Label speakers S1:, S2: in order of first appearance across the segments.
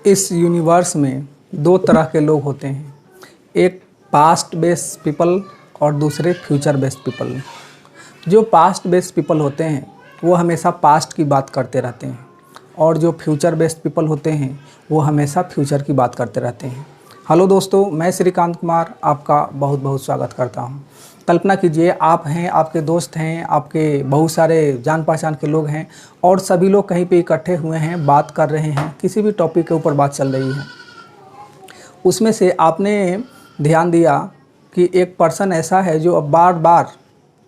S1: इस यूनिवर्स में दो तरह के लोग होते हैं, एक पास्ट बेस्ड पीपल और दूसरे फ्यूचर बेस्ड पीपल। जो पास्ट बेस्ड पीपल होते हैं वो हमेशा पास्ट की बात करते रहते हैं और जो फ्यूचर बेस्ड पीपल होते हैं वो हमेशा फ्यूचर की बात करते रहते हैं। हेलो दोस्तों, मैं श्रीकांत कुमार आपका बहुत बहुत स्वागत करता हूं। कल्पना कीजिए आप हैं, आपके दोस्त हैं, आपके बहुत सारे जान पहचान के लोग हैं और सभी लोग कहीं पे इकट्ठे हुए हैं, बात कर रहे हैं, किसी भी टॉपिक के ऊपर बात चल रही है। उसमें से आपने ध्यान दिया कि एक पर्सन ऐसा है जो अब बार बार,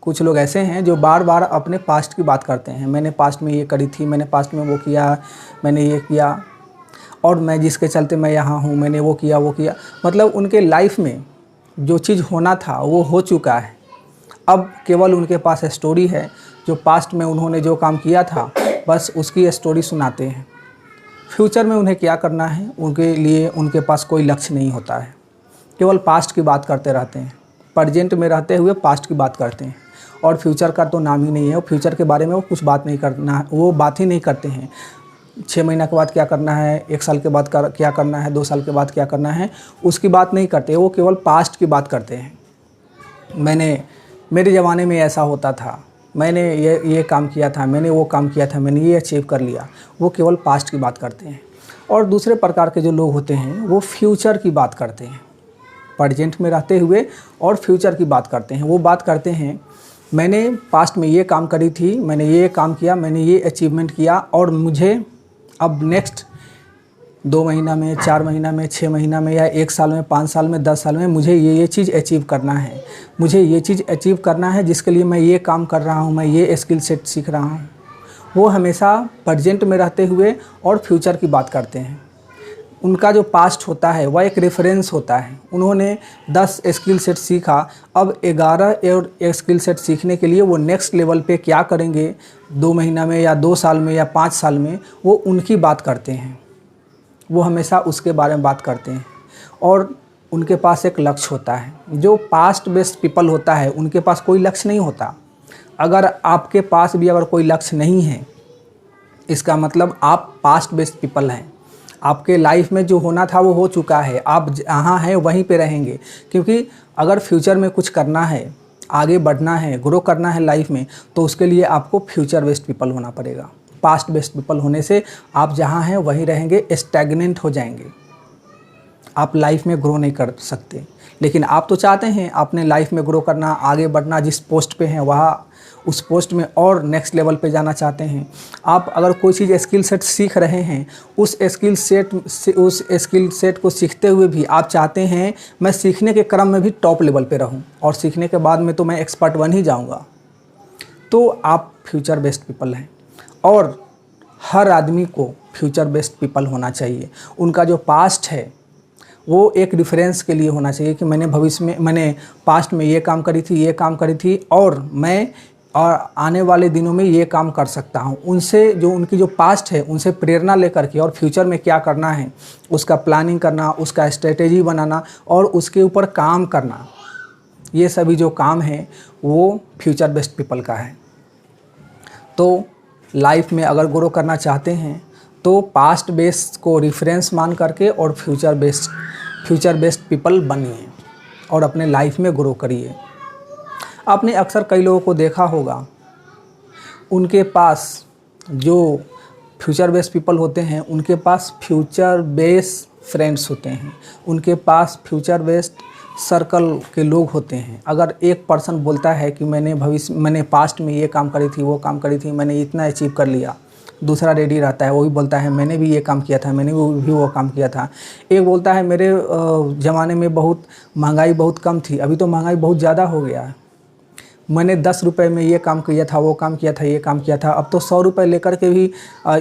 S1: कुछ लोग ऐसे हैं जो बार बार अपने पास्ट की बात करते हैं। मैंने पास्ट में ये करी थी, मैंने पास्ट में वो किया, मैंने ये किया और मैं जिसके चलते मैं यहाँ हूँ, मैंने वो किया वो किया। मतलब उनके लाइफ में जो चीज़ होना था वो हो चुका है। अब केवल उनके पास स्टोरी है, जो पास्ट में उन्होंने जो काम किया था बस उसकी स्टोरी सुनाते हैं। फ्यूचर में उन्हें क्या करना है उनके लिए उनके पास कोई लक्ष्य नहीं होता है, केवल पास्ट की बात करते रहते हैं। प्रेजेंट में रहते हुए पास्ट की बात करते हैं और फ्यूचर का तो नाम ही नहीं है। वो फ्यूचर के बारे में वो कुछ बात नहीं करना, वो बात ही नहीं करते हैं। 6 महीना के बाद क्या करना है, 1 साल के बाद क्या करना है, 2 साल के बाद क्या करना है, उसकी बात नहीं करते। वो केवल पास्ट की बात करते हैं। मेरे ज़माने में ऐसा होता था, मैंने ये काम किया था, मैंने वो काम किया था, मैंने ये अचीव कर लिया। वो केवल पास्ट की बात करते हैं। और दूसरे प्रकार के जो लोग होते हैं वो फ्यूचर की बात करते हैं, प्रेजेंट में रहते हुए और फ्यूचर की बात करते हैं। वो बात करते हैं मैंने पास्ट में ये काम करी थी, मैंने ये काम किया, मैंने ये अचीवमेंट किया और मुझे अब नेक्स्ट 2 महीना में, 4 महीना में, 6 महीना में या 1 साल में, 5 साल में, 10 साल में मुझे ये चीज़ अचीव करना है। मुझे ये चीज़ अचीव करना है जिसके लिए मैं ये काम कर रहा हूँ, मैं ये स्किल सेट सीख रहा हूँ। वो हमेशा प्रेजेंट में रहते हुए और फ्यूचर की बात करते हैं। उनका जो पास्ट होता है वह एक रेफरेंस होता है। उन्होंने 10 स्किल सेट सीखा, अब 11 और एक स्किल सेट सीखने के लिए वो नेक्स्ट लेवल पे क्या करेंगे 2 महीना में या 2 साल में या 5 साल में, वो उनकी बात करते हैं। वो हमेशा उसके बारे में बात करते हैं और उनके पास एक लक्ष्य होता है। जो पास्ट बेस्ड पीपल होता है उनके पास कोई लक्ष्य नहीं होता। अगर आपके पास भी अगर कोई लक्ष्य नहीं है, इसका मतलब आप पास्ट बेस्ड पीपल हैं। आपके लाइफ में जो होना था वो हो चुका है, आप जहाँ हैं वहीं पे रहेंगे। क्योंकि अगर फ्यूचर में कुछ करना है, आगे बढ़ना है, ग्रो करना है लाइफ में, तो उसके लिए आपको फ्यूचर बेस्ड पीपल होना पड़ेगा। पास्ट बेस्ड पीपल होने से आप जहाँ हैं वहीं रहेंगे, स्टैग्नेंट हो जाएंगे, आप लाइफ में ग्रो नहीं कर सकते। लेकिन आप तो चाहते हैं अपने लाइफ में ग्रो करना, आगे बढ़ना, जिस पोस्ट पे हैं वहाँ उस पोस्ट में और नेक्स्ट लेवल पे जाना चाहते हैं। आप अगर कोई चीज़ स्किल सेट सीख रहे हैं, उस स्किल सेट को सीखते हुए भी आप चाहते हैं मैं सीखने के क्रम में भी टॉप लेवल पे रहूं और सीखने के बाद में तो मैं एक्सपर्ट बन ही जाऊंगा, तो आप फ्यूचर बेस्ड पीपल हैं। और हर आदमी को फ्यूचर बेस्ड पीपल होना चाहिए। उनका जो पास्ट है वो एक रेफरेंस के लिए होना चाहिए कि मैंने भविष्य में, मैंने पास्ट में ये काम करी थी, ये काम करी थी और मैं आने वाले दिनों में ये काम कर सकता हूँ। उनसे जो उनकी जो पास्ट है उनसे प्रेरणा लेकर के और फ्यूचर में क्या करना है उसका प्लानिंग करना, उसका स्ट्रेटेजी बनाना और उसके ऊपर काम करना, ये सभी जो काम है वो फ्यूचर बेस्ड पीपल का है। तो लाइफ में अगर ग्रो करना चाहते हैं तो पास्ट बेस्ड को रेफरेंस मान करके और फ्यूचर बेस्ड पीपल बनिए और अपने लाइफ में ग्रो करिए। आपने अक्सर कई लोगों को देखा होगा, उनके पास जो फ्यूचर बेस्ड पीपल होते हैं उनके पास फ्यूचर बेस्ड फ्रेंड्स होते हैं, उनके पास फ्यूचर बेस्ड सर्कल के लोग होते हैं। अगर एक पर्सन बोलता है कि मैंने पास्ट में ये काम करी थी, वो काम करी थी, मैंने इतना अचीव कर लिया, दूसरा रेडी रहता है, वो भी बोलता है मैंने भी ये काम किया था, मैंने भी वो काम किया था। एक बोलता है मेरे ज़माने में महंगाई बहुत कम थी, अभी तो महंगाई बहुत ज़्यादा हो गया है, मैंने 10 रुपये में ये काम किया था, वो काम किया था, ये काम किया था, अब तो 100 रुपये लेकर के भी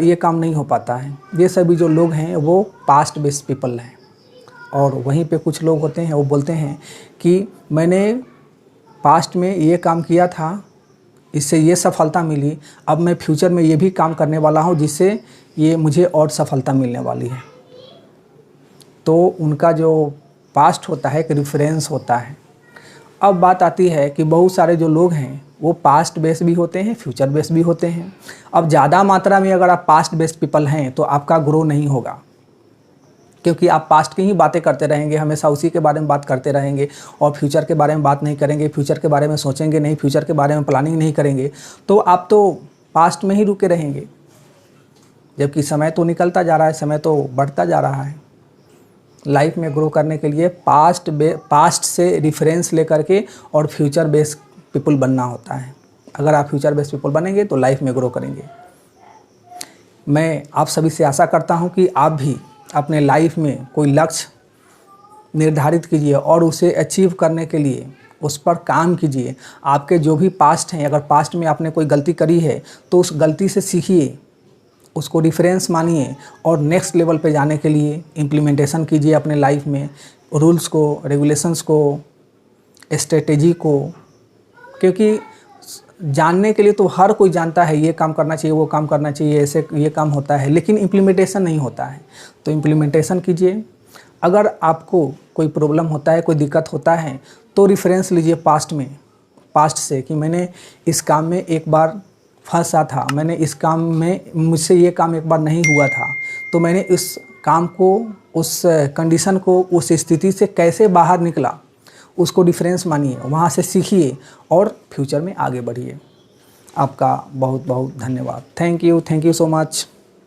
S1: ये काम नहीं हो पाता है। ये सभी जो लोग हैं वो पास्ट बेस्ड पीपल हैं। और वहीं पे कुछ लोग होते हैं वो बोलते हैं कि मैंने पास्ट में ये काम किया था, इससे ये सफलता मिली, अब मैं फ्यूचर में ये भी काम करने वाला हूँ जिससे ये मुझे और सफलता मिलने वाली है। तो उनका जो पास्ट होता है एक रेफरेंस होता है। अब बात आती है कि बहुत सारे जो लोग हैं वो पास्ट बेस्ड भी होते हैं, फ्यूचर बेस्ड भी होते हैं। अब ज़्यादा मात्रा में अगर आप पास्ट बेस्ड पीपल हैं तो आपका ग्रो नहीं होगा। क्योंकि आप पास्ट की ही बातें करते रहेंगे, हमेशा उसी के बारे में बात करते रहेंगे और फ्यूचर के बारे में बात नहीं करेंगे, फ्यूचर के बारे में सोचेंगे नहीं, फ्यूचर के बारे में प्लानिंग नहीं करेंगे, तो आप तो पास्ट में ही रुके रहेंगे। जबकि समय तो निकलता जा रहा है, समय तो बढ़ता जा रहा है। लाइफ में ग्रो करने के लिए पास्ट से रेफरेंस लेकर के और फ्यूचर बेस्ड पीपल बनना होता है। अगर आप फ्यूचर बेस्ड पीपल बनेंगे तो लाइफ में ग्रो करेंगे। मैं आप सभी से आशा करता हूं कि आप भी अपने लाइफ में कोई लक्ष्य निर्धारित कीजिए और उसे अचीव करने के लिए उस पर काम कीजिए। आपके जो भी पास्ट हैं, अगर पास्ट में आपने कोई गलती करी है तो उस गलती से सीखिए, उसको रेफरेंस मानिए और नेक्स्ट लेवल पे जाने के लिए इम्प्लीमेंटेशन कीजिए अपने लाइफ में, रूल्स को, रेगुलेशंस को, स्ट्रेटेजी को। क्योंकि जानने के लिए तो हर कोई जानता है, ये काम करना चाहिए, वो काम करना चाहिए, ऐसे ये काम होता है, लेकिन इम्प्लीमेंटेशन नहीं होता है। तो इम्प्लीमेंटेशन कीजिए। अगर आपको कोई प्रॉब्लम होता है, कोई दिक्कत होता है, तो रेफरेंस लीजिए पास्ट से कि मैंने इस काम में एक बार फंसा था, मैंने इस काम में, मुझसे ये काम एक बार नहीं हुआ था, तो मैंने इस काम को, उस कंडीशन को, उस स्थिति से कैसे बाहर निकला, उसको डिफरेंस मानिए, वहाँ से सीखिए और फ्यूचर में आगे बढ़िए। आपका बहुत बहुत धन्यवाद। Thank you so much.